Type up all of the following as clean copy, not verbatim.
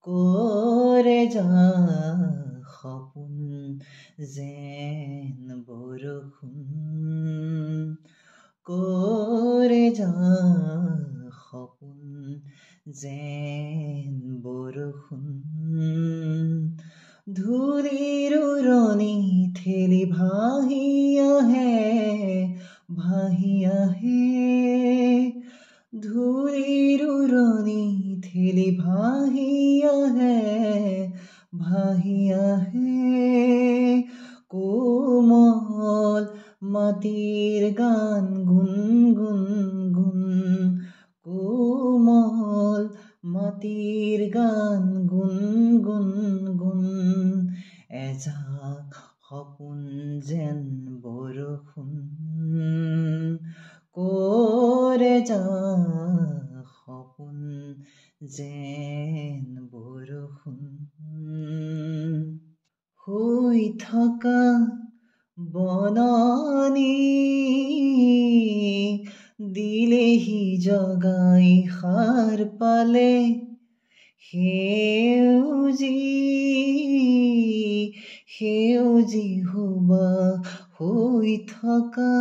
কৰে যা সপোন যেন বৰষুণ কৰে যা সপোন যেন বৰষুণ ধূলিৰ উৰণি ঠেলি ভাহি আহে ধূলিৰ উৰণি ঠেলি ভাহি আহে কোমল মাটিৰ গান গুণ গুণ গুণ কোমল মাটিৰ গান গুণ গুণ গুণ এজাক সপোন যেন বৰষুণ কৰে যা সপোন যেন বৰষুণ শুই থকা বননি দিলেহি জগাই সাৰ পালে সেউজী সুবাস শুই থকা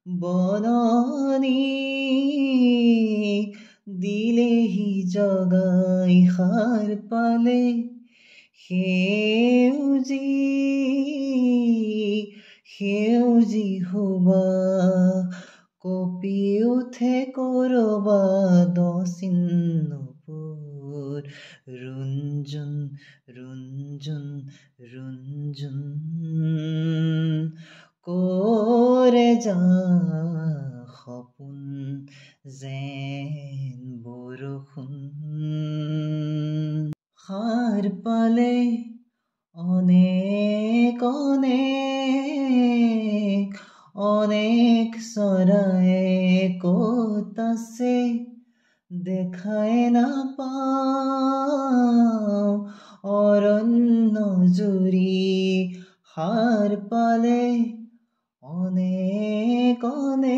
বননি দিলেহি জগাই সাৰ পালে সেউজী সুবাস কঁপি উঠে কৰবাত চিন্নপুৰ ৰুঞ্জুন ৰুঞ্জুন ৰুঞ্জুন কৰে যা সপোন যেন বৰষুণ সাৰ পালে অনেক অনেক অনেক চৰায়ে ক'ত আছে দেখাই নাপাওঁ অৰণ্য জুৰি সাৰ পালে অনেক অনেক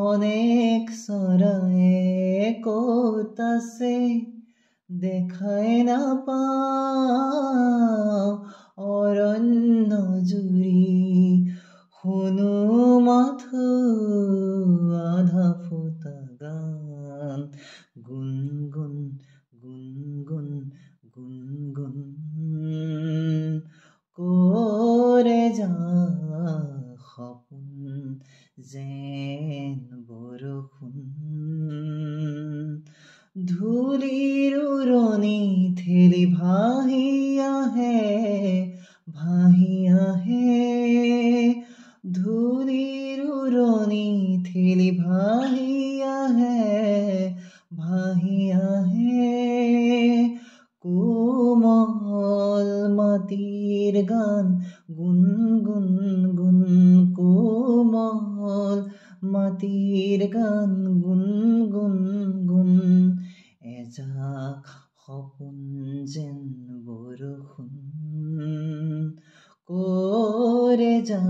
অনেক চৰায়ে ক'ত আছে দেখাই নাপাওঁ অৰণ্য জুৰি শুনো মাথো আধা ফুটা গান গুণগুণ গুণগুণ গুণগুণ কৰে যা সপোন যেন বৰষুণ ধূলিৰ উৰণি ঠেলি ভাহি আহে ধূলিৰ উৰণি ঠেলি ভাহি আহে কোমল মাটিৰ গান গুণ গুণ গুণ কোমল মাটিৰ গান গুণ গুণ গুণ এজাক সপোন যেন বৰষুণ কৰে যা